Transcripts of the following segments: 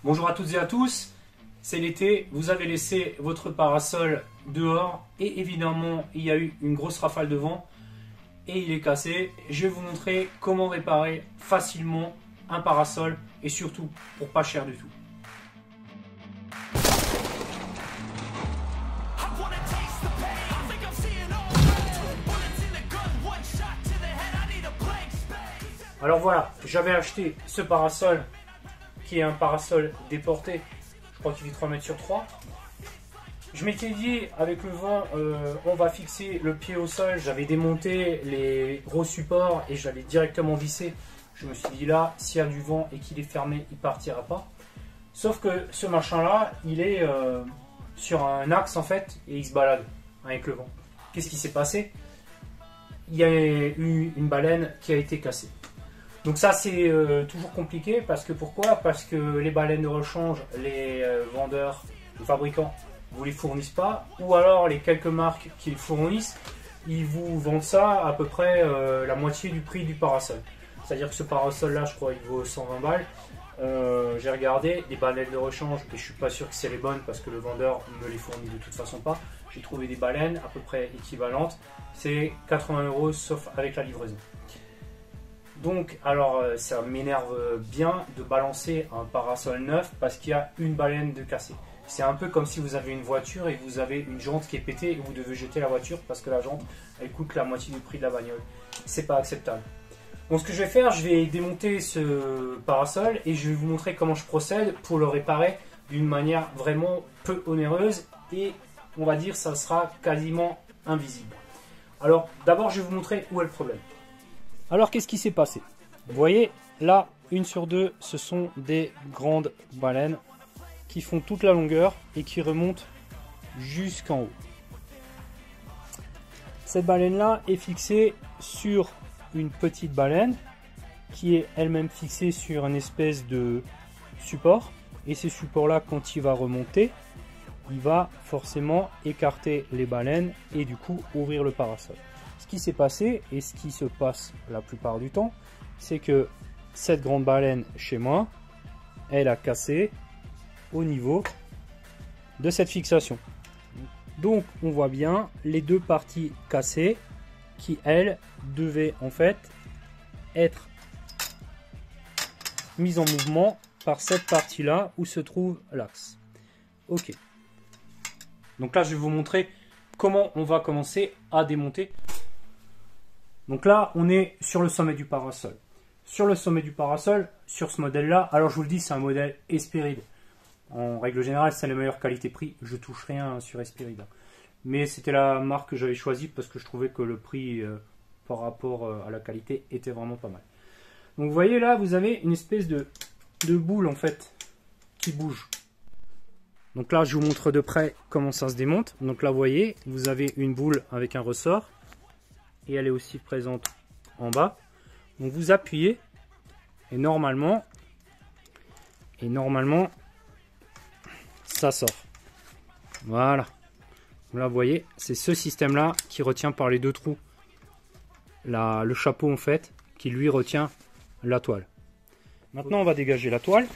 Bonjour à toutes et à tous, c'est l'été, vous avez laissé votre parasol dehors et évidemment il y a eu une grosse rafale de vent et il est cassé. Je vais vous montrer comment réparer facilement un parasol et surtout pour pas cher du tout. Alors voilà, j'avais acheté ce parasol qui est un parasol déporté, je crois qu'il fait 3 mètres sur 3. Je m'étais dit avec le vent, on va fixer le pied au sol, j'avais démonté les gros supports et je l'avais directement vissé. Je me suis dit là, s'il y a du vent et qu'il est fermé, il partira pas. Sauf que ce machin là, il est sur un axe en fait et il se balade avec le vent. Qu'est-ce qui s'est passé? Il y a eu une baleine qui a été cassée. Donc ça c'est toujours compliqué parce que pourquoi? Parce que les baleines de rechange, les vendeurs, les fabricants vous les fournissent pas, ou alors les quelques marques qui les fournissent, ils vous vendent ça à peu près la moitié du prix du parasol. C'est-à-dire que ce parasol là je crois il vaut 120 balles. J'ai regardé les baleines de rechange et je suis pas sûr que c'est les bonnes parce que le vendeur me les fournit de toute façon pas. J'ai trouvé des baleines à peu près équivalentes, c'est 80 € sauf avec la livraison. Donc, alors, ça m'énerve bien de balancer un parasol neuf parce qu'il y a une baleine de cassée. C'est un peu comme si vous avez une voiture et vous avez une jante qui est pétée et vous devez jeter la voiture parce que la jante, elle coûte la moitié du prix de la bagnole. C'est pas acceptable. Donc, ce que je vais faire, je vais démonter ce parasol et je vais vous montrer comment je procède pour le réparer d'une manière vraiment peu onéreuse et on va dire ça sera quasiment invisible. Alors, d'abord, je vais vous montrer où est le problème. Alors qu'est-ce qui s'est passé? Vous voyez là, 1 sur 2, ce sont des grandes baleines qui font toute la longueur et qui remontent jusqu'en haut. Cette baleine là est fixée sur une petite baleine qui est elle-même fixée sur une espèce de support. Et ce support là, quand il va remonter, il va forcément écarter les baleines et du coup ouvrir le parasol. Ce qui s'est passé et ce qui se passe la plupart du temps, c'est que cette grande baleine chez moi, elle a cassé au niveau de cette fixation. Donc on voit bien les deux parties cassées qui elles devaient en fait être mises en mouvement par cette partie là où se trouve l'axe. Ok. Donc là je vais vous montrer comment on va commencer à démonter. Donc là, on est sur le sommet du parasol. Sur le sommet du parasol, sur ce modèle-là, alors je vous le dis, c'est un modèle Hesperide. En règle générale, c'est la meilleure qualité-prix. Je touche rien sur Hesperide. Mais c'était la marque que j'avais choisie parce que je trouvais que le prix par rapport à la qualité était vraiment pas mal. Donc vous voyez là, vous avez une espèce de boule en fait qui bouge. Donc là, je vous montre de près comment ça se démonte. Donc là, vous voyez, vous avez une boule avec un ressort. Et elle est aussi présente en bas. Donc vous appuyez et normalement ça sort. Voilà. Là vous voyez, c'est ce système là qui retient par les deux trous le chapeau en fait, qui lui retient la toile. Maintenant on va dégager la toile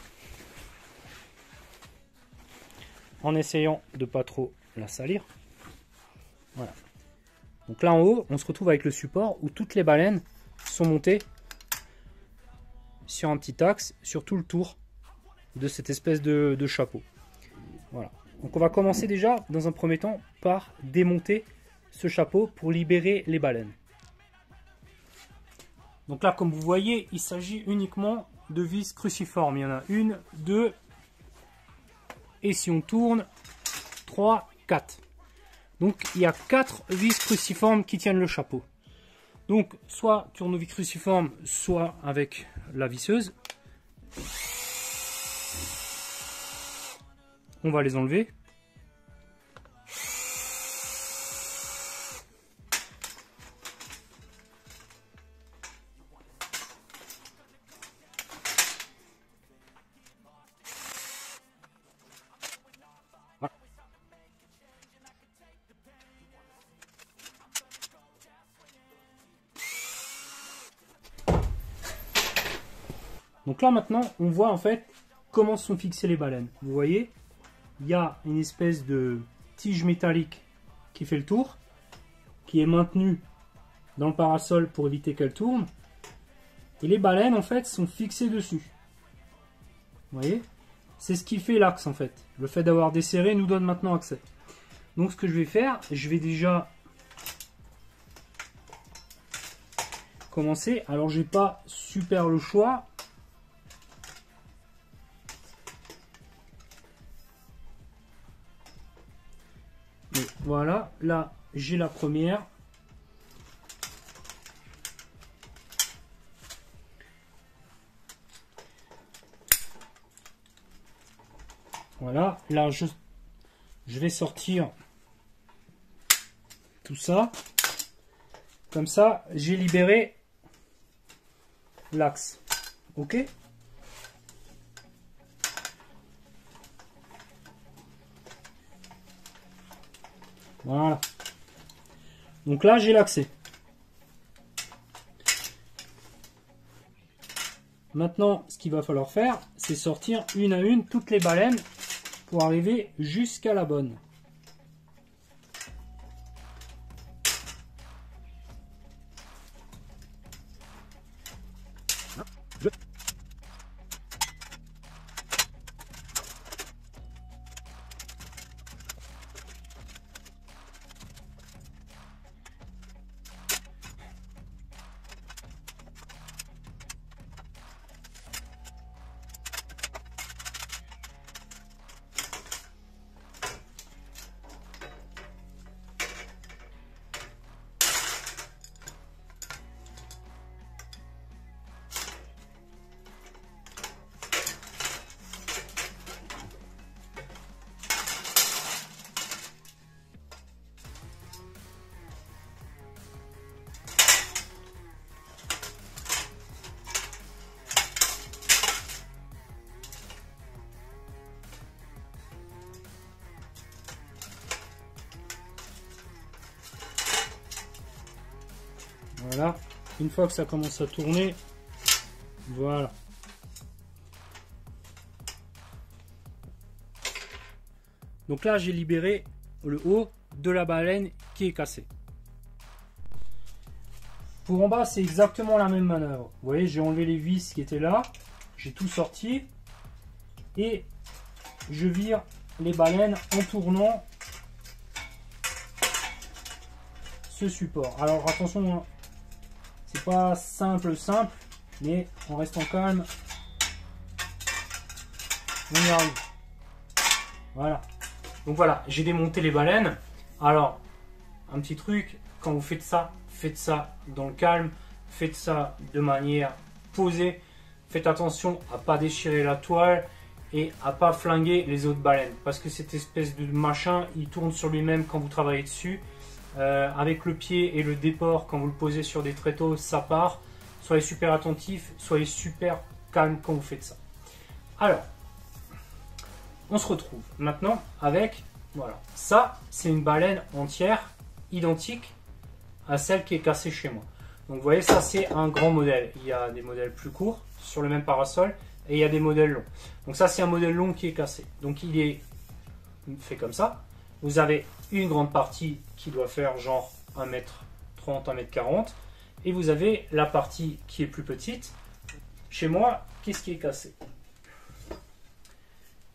en essayant de pas trop la salir. Voilà. Donc là en haut, on se retrouve avec le support où toutes les baleines sont montées sur un petit axe, sur tout le tour de cette espèce de chapeau. Voilà. Donc on va commencer déjà, dans un premier temps, par démonter ce chapeau pour libérer les baleines. Donc là, comme vous voyez, il s'agit uniquement de vis cruciformes. Il y en a 1, 2, et si on tourne, 3, 4. Donc il y a 4 vis cruciformes qui tiennent le chapeau. Donc soit tournevis cruciforme, soit avec la visseuse. On va les enlever. Donc là maintenant, on voit en fait comment sont fixées les baleines. Vous voyez, il y a une espèce de tige métallique qui fait le tour, qui est maintenue dans le parasol pour éviter qu'elle tourne. Et les baleines, en fait, sont fixées dessus. Vous voyez? C'est ce qui fait l'axe, en fait. Le fait d'avoir desserré nous donne maintenant accès. Donc, ce que je vais faire, je vais déjà commencer. Alors, j'ai pas super le choix. Mais voilà, là, j'ai la première. Voilà, là je vais sortir tout ça. Comme ça, j'ai libéré l'axe. Ok? Voilà. Donc là, j'ai l'accès. Maintenant, ce qu'il va falloir faire, c'est sortir une à une toutes les baleines pour arriver jusqu'à la bonne. Voilà, une fois que ça commence à tourner, voilà. Donc là, j'ai libéré le haut de la baleine qui est cassée. Pour en bas, c'est exactement la même manœuvre. Vous voyez, j'ai enlevé les vis qui étaient là, j'ai tout sorti et je vire les baleines en tournant ce support. Alors attention, c'est pas simple, mais en restant calme, on y arrive. Voilà. Donc voilà, j'ai démonté les baleines. Alors, un petit truc, quand vous faites ça dans le calme, faites ça de manière posée. Faites attention à pas déchirer la toile et à pas flinguer les autres baleines. Parce que cette espèce de machin, il tourne sur lui-même quand vous travaillez dessus. Avec le pied et le déport, quand vous le posez sur des tréteaux, ça part. Soyez super attentifs, soyez super calme quand vous faites ça. Alors, on se retrouve maintenant avec, voilà, ça c'est une baleine entière, identique à celle qui est cassée chez moi. Donc vous voyez, ça c'est un grand modèle. Il y a des modèles plus courts sur le même parasol et il y a des modèles longs. Donc ça c'est un modèle long qui est cassé. Donc il est fait comme ça. Vous avez une grande partie qui doit faire genre 1m30, 1m40 et vous avez la partie qui est plus petite. Chez moi, qu'est-ce qui est cassé?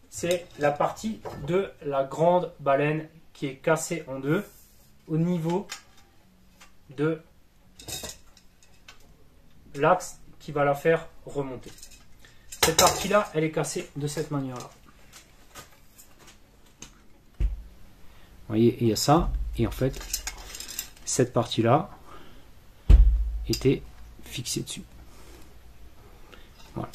C'est la partie de la grande baleine qui est cassée en deux au niveau de l'axe qui va la faire remonter. Cette partie-là, elle est cassée de cette manière-là. Vous voyez, il y a ça, et en fait, cette partie-là était fixée dessus. Voilà.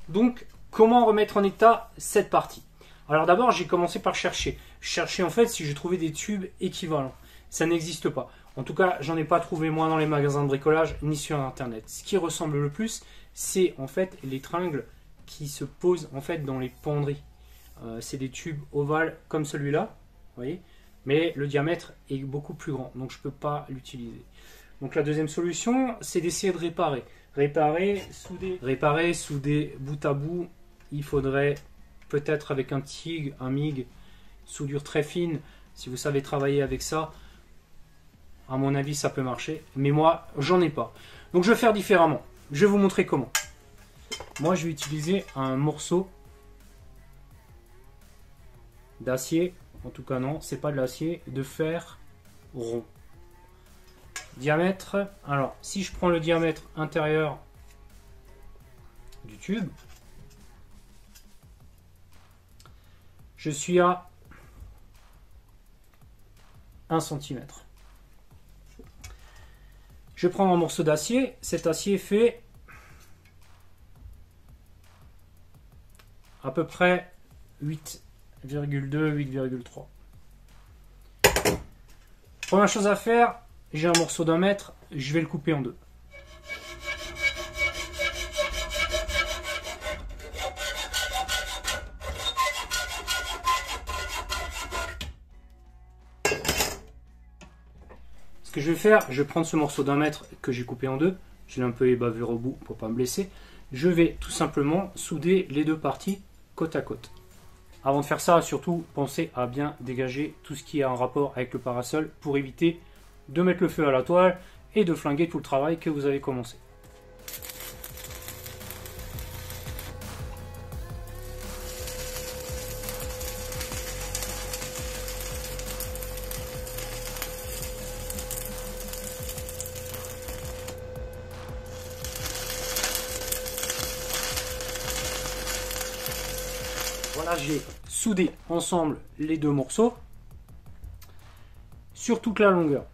Donc, comment remettre en état cette partie? Alors d'abord, j'ai commencé par chercher. Chercher en fait si je trouvais des tubes équivalents. Ça n'existe pas. En tout cas, j'en ai pas trouvé moi dans les magasins de bricolage ni sur internet. Ce qui ressemble le plus, c'est en fait les tringles qui se posent en fait dans les penderies. C'est des tubes ovales comme celui-là, vous voyez, mais le diamètre est beaucoup plus grand, donc je ne peux pas l'utiliser. Donc la deuxième solution, c'est d'essayer de réparer. Réparer, souder bout à bout, il faudrait peut-être avec un TIG, un MIG, soudure très fine. Si vous savez travailler avec ça, à mon avis, ça peut marcher. Mais moi, j'en ai pas. Donc, je vais faire différemment. Je vais vous montrer comment. Moi, je vais utiliser un morceau d'acier. En tout cas, non, c'est pas de l'acier, de fer rond. Diamètre. Alors, si je prends le diamètre intérieur du tube, je suis à 1 cm. Je prends un morceau d'acier. Cet acier fait à peu près 8,2, 8,3. Première chose à faire, j'ai un morceau d'1 mètre, je vais le couper en deux. Ce que je vais faire, je vais prendre ce morceau d'1 mètre que j'ai coupé en deux, je l'ai un peu ébavure au bout pour ne pas me blesser. Je vais tout simplement souder les deux parties côte à côte. Avant de faire ça, surtout, pensez à bien dégager tout ce qui a un rapport avec le parasol pour éviter de mettre le feu à la toile et de flinguer tout le travail que vous avez commencé. Voilà, j'ai soudé ensemble les deux morceaux sur toute la longueur.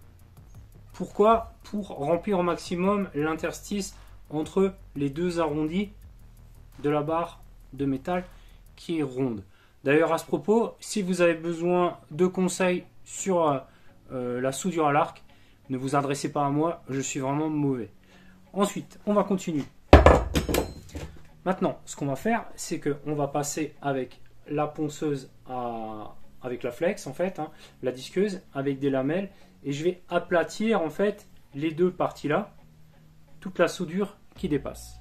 Pourquoi? Pour remplir au maximum l'interstice entre les deux arrondis de la barre de métal qui est ronde. D'ailleurs, à ce propos, si vous avez besoin de conseils sur la soudure à l'arc, ne vous adressez pas à moi, je suis vraiment mauvais. Ensuite, on va continuer. Maintenant, ce qu'on va faire, c'est qu'on va passer avec la ponceuse avec la flex, en fait, hein, la disqueuse, avec des lamelles, et je vais aplatir, en fait, les deux parties-là, toute la soudure qui dépasse.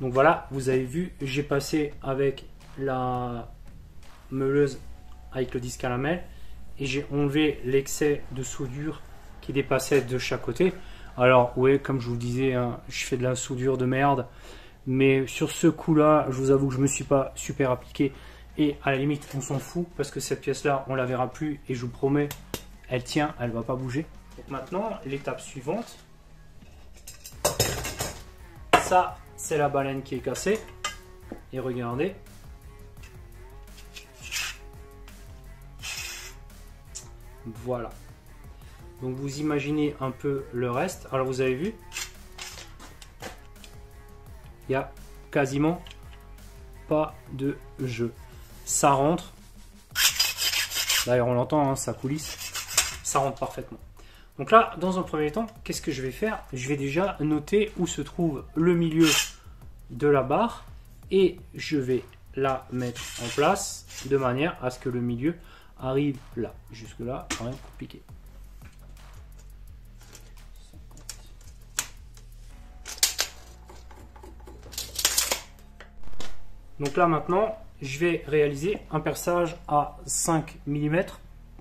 Donc voilà, vous avez vu, j'ai passé avec la meuleuse avec le disque à lamelles et j'ai enlevé l'excès de soudure qui dépassait de chaque côté. Alors oui, comme je vous disais, hein, je fais de la soudure de merde, mais sur ce coup là, je vous avoue que je me suis pas super appliqué et à la limite on s'en fout parce que cette pièce là on la verra plus et je vous promets, elle tient, elle va pas bouger. Donc maintenant, l'étape suivante, ça c'est la baleine qui est cassée et regardez, voilà. Donc vous imaginez un peu le reste. Alors vous avez vu, il n'y a quasiment pas de jeu. Ça rentre. D'ailleurs on l'entend, hein, ça coulisse. Ça rentre parfaitement. Donc là, dans un premier temps, qu'est-ce que je vais faire? Je vais déjà noter où se trouve le milieu de la barre et je vais la mettre en place de manière à ce que le milieu arrive là. Jusque là, rien compliqué. Donc là maintenant, je vais réaliser un perçage à 5 mm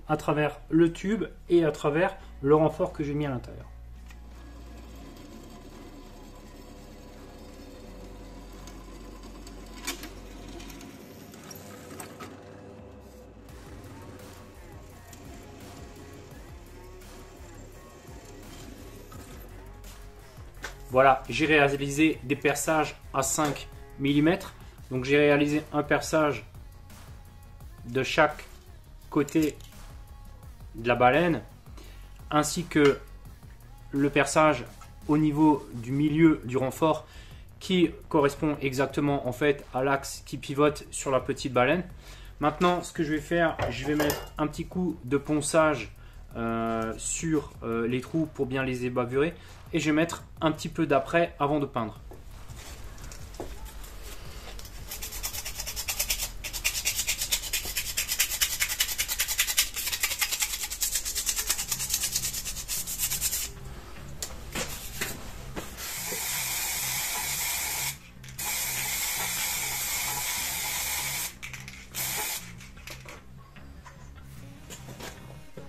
à travers le tube et à travers le renfort que j'ai mis à l'intérieur. Voilà, j'ai réalisé des perçages à 5 mm. Donc j'ai réalisé un perçage de chaque côté de la baleine, ainsi que le perçage au niveau du milieu du renfort qui correspond exactement en fait à l'axe qui pivote sur la petite baleine. Maintenant, ce que je vais faire, je vais mettre un petit coup de ponçage sur les trous pour bien les ébavurer. et je vais mettre un petit peu d'après avant de peindre.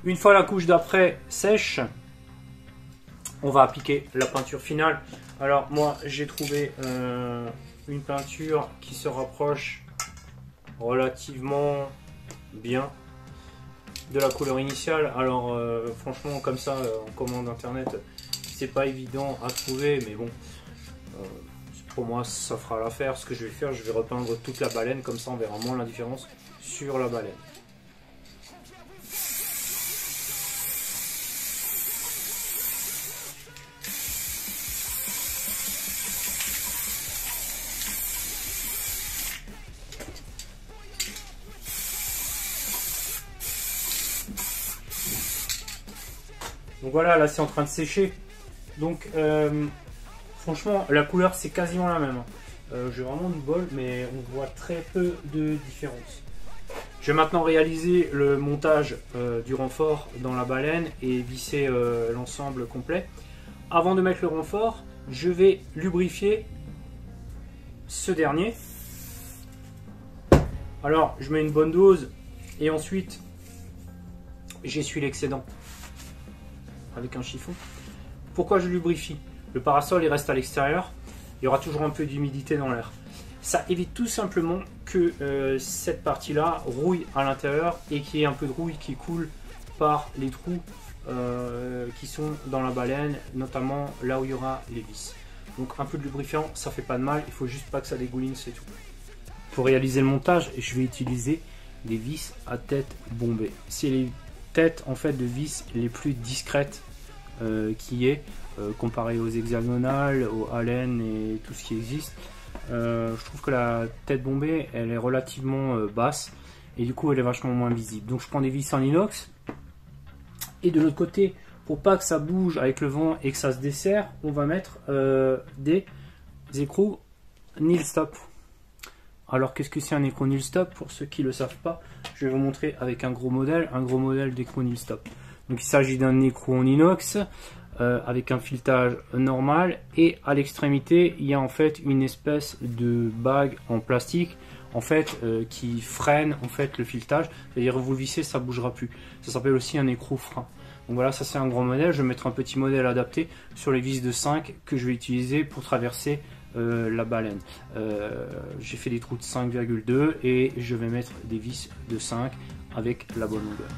Une fois la couche d'après sèche, on va appliquer la peinture finale. Alors moi j'ai trouvé une peinture qui se rapproche relativement bien de la couleur initiale. Alors franchement comme ça en commande internet c'est pas évident à trouver, mais bon pour moi ça fera l'affaire. Ce que je vais faire, je vais repeindre toute la baleine, comme ça on verra moins la différence sur la baleine. Donc voilà, là c'est en train de sécher. Donc franchement la couleur c'est quasiment la même. J'ai vraiment du bol, mais on voit très peu de différence. Je vais maintenant réaliser le montage du renfort dans la baleine et visser l'ensemble complet. Avant de mettre le renfort, je vais lubrifier ce dernier. Alors je mets une bonne dose et ensuite j'essuie l'excédent avec un chiffon. Pourquoi je lubrifie? Le parasol il reste à l'extérieur, il y aura toujours un peu d'humidité dans l'air. Ça évite tout simplement que cette partie là rouille à l'intérieur et qu'il y ait un peu de rouille qui coule par les trous qui sont dans la baleine, notamment là où il y aura les vis. Donc un peu de lubrifiant ça fait pas de mal, il faut juste pas que ça dégouline, c'est tout. Pour réaliser le montage, je vais utiliser des vis à tête bombée. C'est les têtes en fait de vis les plus discrètes qui est comparé aux hexagonales, aux Allen et tout ce qui existe. Je trouve que la tête bombée elle est relativement basse et du coup elle est vachement moins visible. Donc je prends des vis en inox et de l'autre côté, pour pas que ça bouge avec le vent et que ça se desserre, on va mettre des écrous nil stop. Alors qu'est-ce que c'est un écrou nil stop? Pour ceux qui ne le savent pas, je vais vous montrer avec un gros modèle d'écrou nil stop. Donc il s'agit d'un écrou en inox avec un filetage normal et à l'extrémité il y a en fait une espèce de bague en plastique en fait qui freine en fait le filetage, c'est-à-dire vous le vissez, ça bougera plus. Ça s'appelle aussi un écrou frein. Donc voilà, ça c'est un grand modèle. Je vais mettre un petit modèle adapté sur les vis de 5 que je vais utiliser pour traverser la baleine. J'ai fait des trous de 5,2 et je vais mettre des vis de 5 avec la bonne longueur.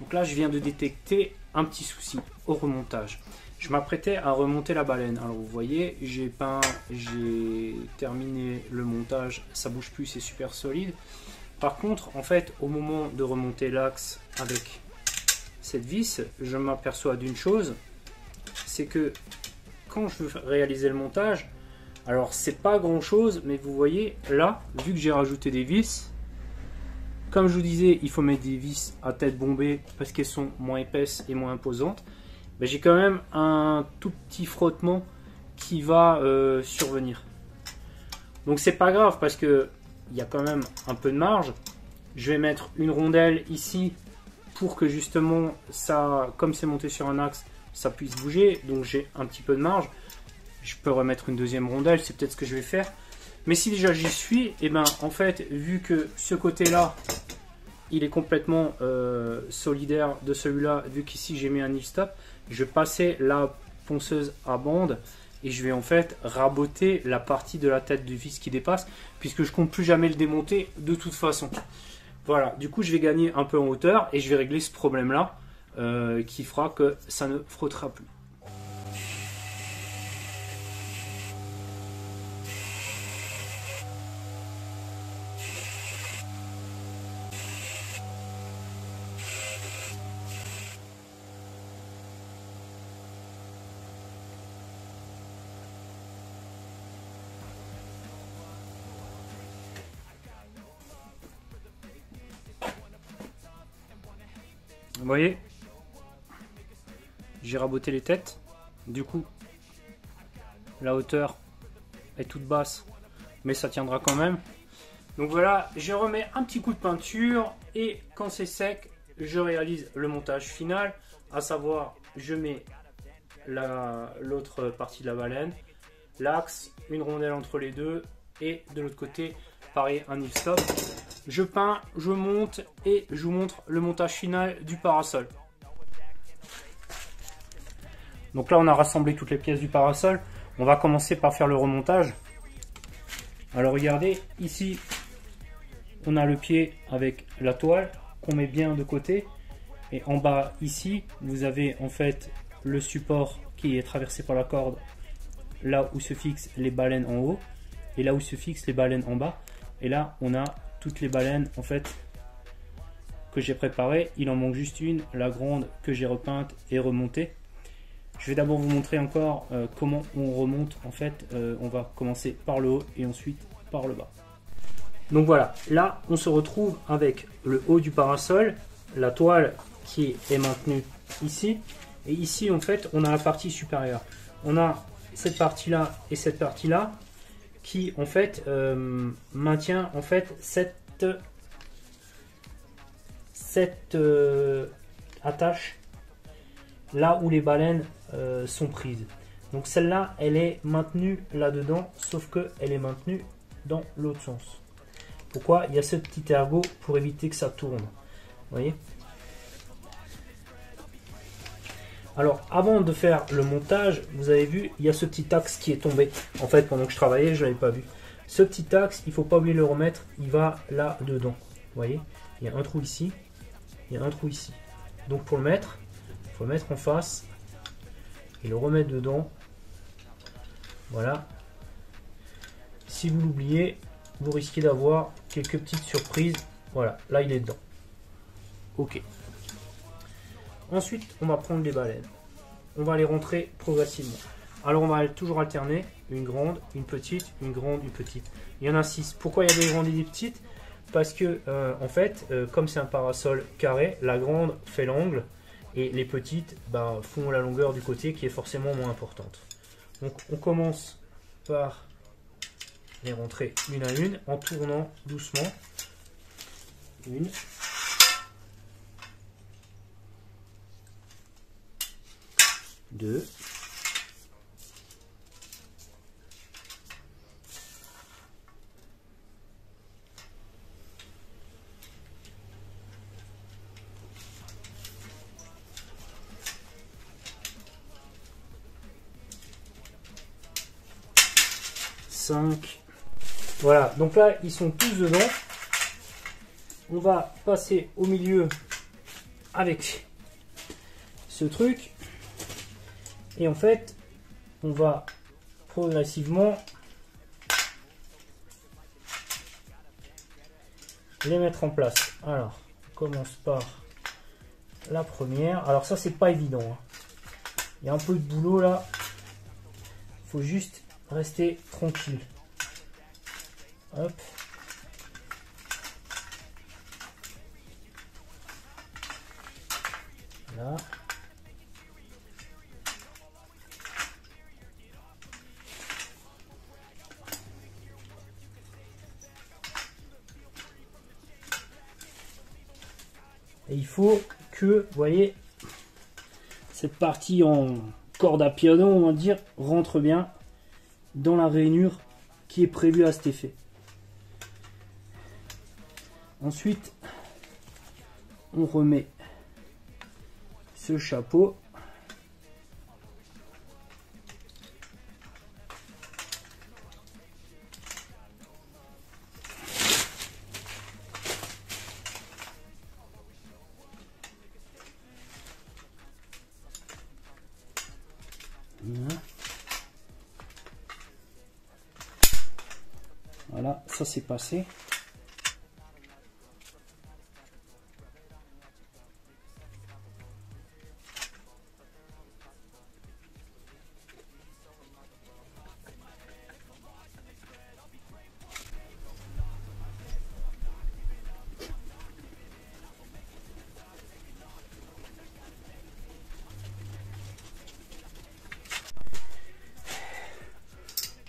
Donc là, je viens de détecter un petit souci au remontage. Je m'apprêtais à remonter la baleine. Alors vous voyez, j'ai terminé le montage, ça bouge plus, c'est super solide. Par contre, en fait, au moment de remonter l'axe avec cette vis, je m'aperçois d'une chose, c'est que quand je veux réaliser le montage, alors c'est pas grand chose, mais vous voyez là, vu que j'ai rajouté des vis, comme je vous disais, il faut mettre des vis à tête bombée parce qu'elles sont moins épaisses et moins imposantes. Mais j'ai quand même un tout petit frottement qui va survenir. Donc c'est pas grave parce que il y a quand même un peu de marge. Je vais mettre une rondelle ici pour que justement ça, comme c'est monté sur un axe, ça puisse bouger. Donc j'ai un petit peu de marge. Je peux remettre une deuxième rondelle, c'est peut-être ce que je vais faire. Mais si déjà j'y suis, et ben en fait vu que ce côté là il est complètement solidaire de celui-là, vu qu'ici j'ai mis un nil stop, je vais passer la ponceuse à bande et je vais en fait raboter la partie de la tête de vis qui dépasse, puisque je compte plus jamais le démonter de toute façon. Voilà, du coup je vais gagner un peu en hauteur et je vais régler ce problème là qui fera que ça ne frottera plus. Vous voyez, j'ai raboté les têtes. Du coup, la hauteur est toute basse, mais ça tiendra quand même. Donc voilà, je remets un petit coup de peinture et quand c'est sec, je réalise le montage final, à savoir, je mets l'autre partie de la baleine, l'axe, une rondelle entre les deux et de l'autre côté, pareil, un nil-stop. Je peins, je monte et je vous montre le montage final du parasol. Donc là, on a rassemblé toutes les pièces du parasol. On va commencer par faire le remontage. Alors regardez, ici, on a le pied avec la toile qu'on met bien de côté. Et en bas, ici, vous avez en fait le support qui est traversé par la corde, là où se fixent les baleines en haut et là où se fixent les baleines en bas. Et là, on a toutes les baleines en fait que j'ai préparées. Il en manque juste une, la grande que j'ai repeinte et remontée. Je vais d'abord vous montrer encore comment on remonte. En fait, on va commencer par le haut et ensuite par le bas. Donc voilà, là on se retrouve avec le haut du parasol, la toile qui est maintenue ici. Et ici en fait on a la partie supérieure. On a cette partie là et cette partie là qui en fait maintient en fait cette attache là où les baleines sont prises. Donc celle-là elle est maintenue là-dedans, sauf que elle est maintenue dans l'autre sens. Pourquoi? Il y a ce petit ergot pour éviter que ça tourne. Vous voyez? Alors, avant de faire le montage, vous avez vu, il y a ce petit axe qui est tombé. En fait, pendant que je travaillais, je ne l'avais pas vu. Ce petit axe, il ne faut pas oublier de le remettre. Il va là-dedans. Vous voyez? Il y a un trou ici. Il y a un trou ici. Donc, pour le mettre, il faut le mettre en face et le remettre dedans. Voilà. Si vous l'oubliez, vous risquez d'avoir quelques petites surprises. Voilà, là il est dedans. Ok. Ensuite, on va prendre les baleines. On va les rentrer progressivement. Alors on va toujours alterner une grande, une petite, une grande, une petite. Il y en a 6. Pourquoi il y a des grandes et des petites? Parce que en fait, comme c'est un parasol carré, la grande fait l'angle et les petites font la longueur du côté qui est forcément moins importante. Donc on commence par les rentrer une à une en tournant doucement. Une. Deux. Cinq. Voilà, donc là ils sont tous dedans. On va passer au milieu avec ce truc et en fait on va progressivement les mettre en place. Alors on commence par la première. Alors ça c'est pas évident, hein. Il y a un peu de boulot là, il faut juste rester tranquille. Hop. Là. Et il faut que, vous voyez, cette partie en corde à piano, on va dire, rentre bien dans la rainure qui est prévue à cet effet. Ensuite, on remet ce chapeau. Voilà, ça c'est passé.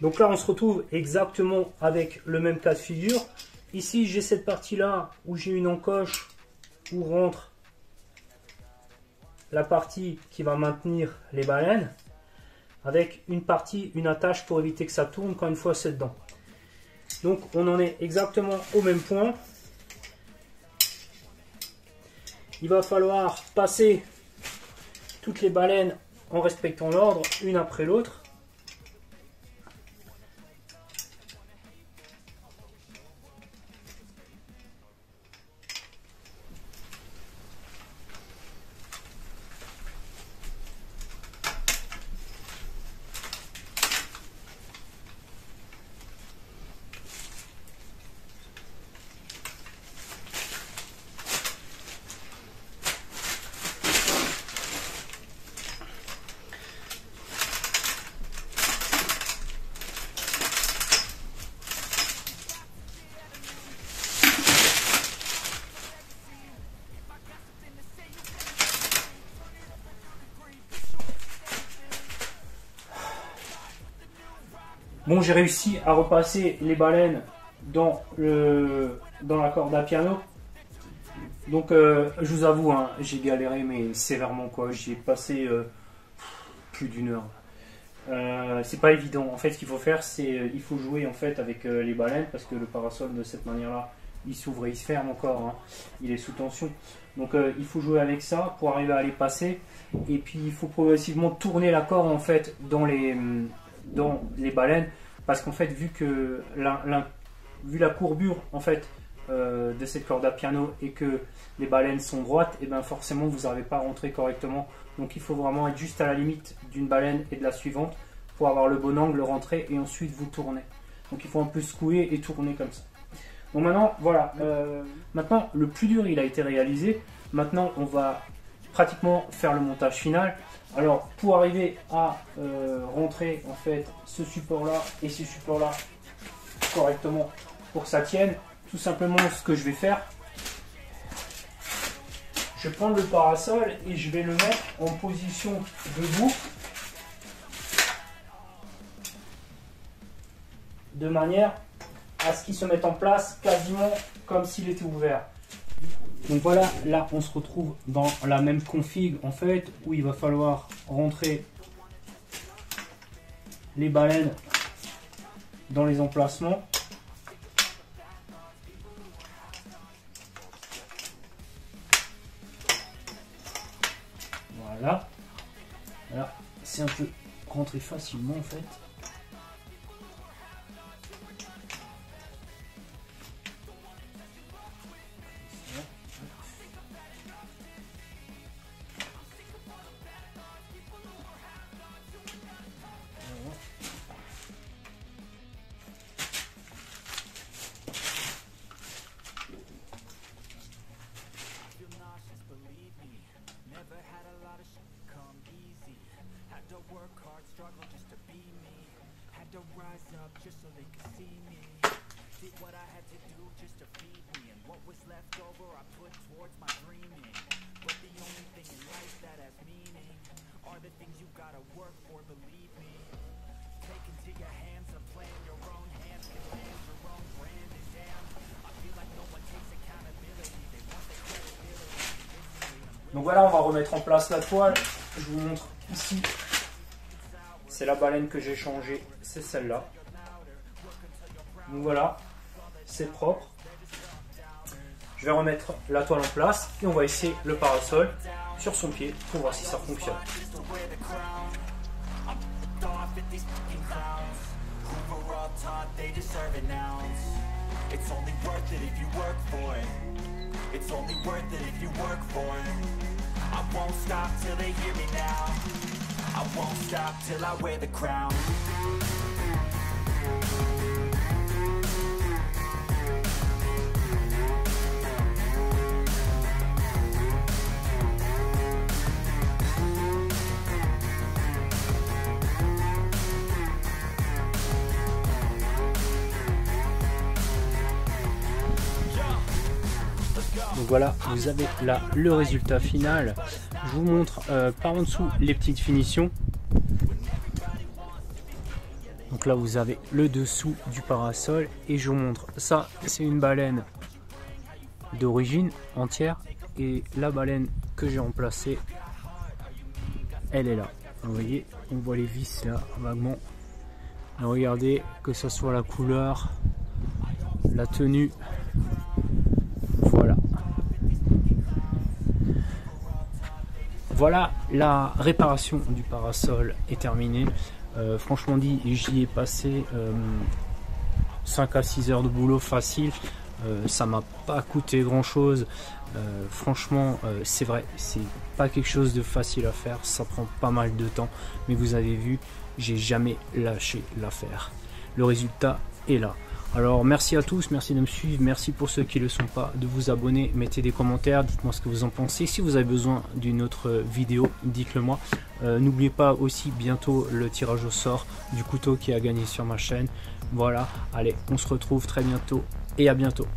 Donc là, on se retrouve exactement avec le même cas de figure. Ici, j'ai cette partie-là où j'ai une encoche où rentre la partie qui va maintenir les baleines, avec une partie, une attache pour éviter que ça tourne quand une fois c'est dedans. Donc on en est exactement au même point. Il va falloir passer toutes les baleines en respectant l'ordre, une après l'autre. Bon, j'ai réussi à repasser les baleines dans la corde à piano. Donc, je vous avoue, hein, j'ai galéré, mais sévèrement, quoi. J'y ai passé plus d'une heure. C'est pas évident. En fait, ce qu'il faut faire, c'est il faut jouer en fait avec les baleines, parce que le parasol de cette manière-là, il s'ouvre et il se ferme encore. Hein. Il est sous tension. Donc, il faut jouer avec ça pour arriver à les passer. Et puis, il faut progressivement tourner la corde en fait dans les baleines, parce qu'en fait, vu la courbure en fait de cette corde à piano et que les baleines sont droites, et bien forcément vous n'arrivez pas à rentrer correctement. Donc il faut vraiment être juste à la limite d'une baleine et de la suivante pour avoir le bon angle, rentrer et ensuite vous tournez. Donc il faut un peu secouer et tourner comme ça. Donc maintenant voilà, maintenant le plus dur il a été réalisé. Maintenant on va pratiquement faire le montage final. Alors pour arriver à rentrer en fait ce support là et ce support là correctement pour que ça tienne, tout simplement ce que je vais faire, je vais prendre le parasol et je vais le mettre en position debout de manière à ce qu'il se mette en place quasiment comme s'il était ouvert. Donc voilà, là on se retrouve dans la même config en fait, où il va falloir rentrer les baleines dans les emplacements. Voilà. Voilà, c'est un peu rentré facilement en fait. Donc voilà, on va remettre en place la toile. Je vous montre ici. C'est la baleine que j'ai changée, c'est celle-là. Donc voilà, c'est propre. Je vais remettre la toile en place et on va essayer le parasol sur son pied pour voir si ça fonctionne. It's only worth it if you work for it. I won't stop till they hear me now. I won't stop till I wear the crown. Donc voilà, vous avez là le résultat final. Je vous montre par en dessous les petites finitions. Donc là vous avez le dessous du parasol et je vous montre. Ça c'est une baleine d'origine entière et la baleine que j'ai remplacée, elle est là. Vous voyez, on voit les vis là vaguement. Et regardez que ce soit la couleur, la tenue. Voilà. Voilà, la réparation du parasol est terminée. Franchement dit, j'y ai passé 5 à 6 heures de boulot facile. Ça m'a pas coûté grand chose. Franchement, c'est vrai, c'est pas quelque chose de facile à faire. Ça prend pas mal de temps. Mais vous avez vu, j'ai jamais lâché l'affaire. Le résultat est là. Alors merci à tous, merci de me suivre, merci pour ceux qui ne le sont pas, de vous abonner, mettez des commentaires, dites-moi ce que vous en pensez. Si vous avez besoin d'une autre vidéo, dites-le moi. N'oubliez pas aussi bientôt le tirage au sort du couteau qui a gagné sur ma chaîne. Voilà, allez, on se retrouve très bientôt et à bientôt.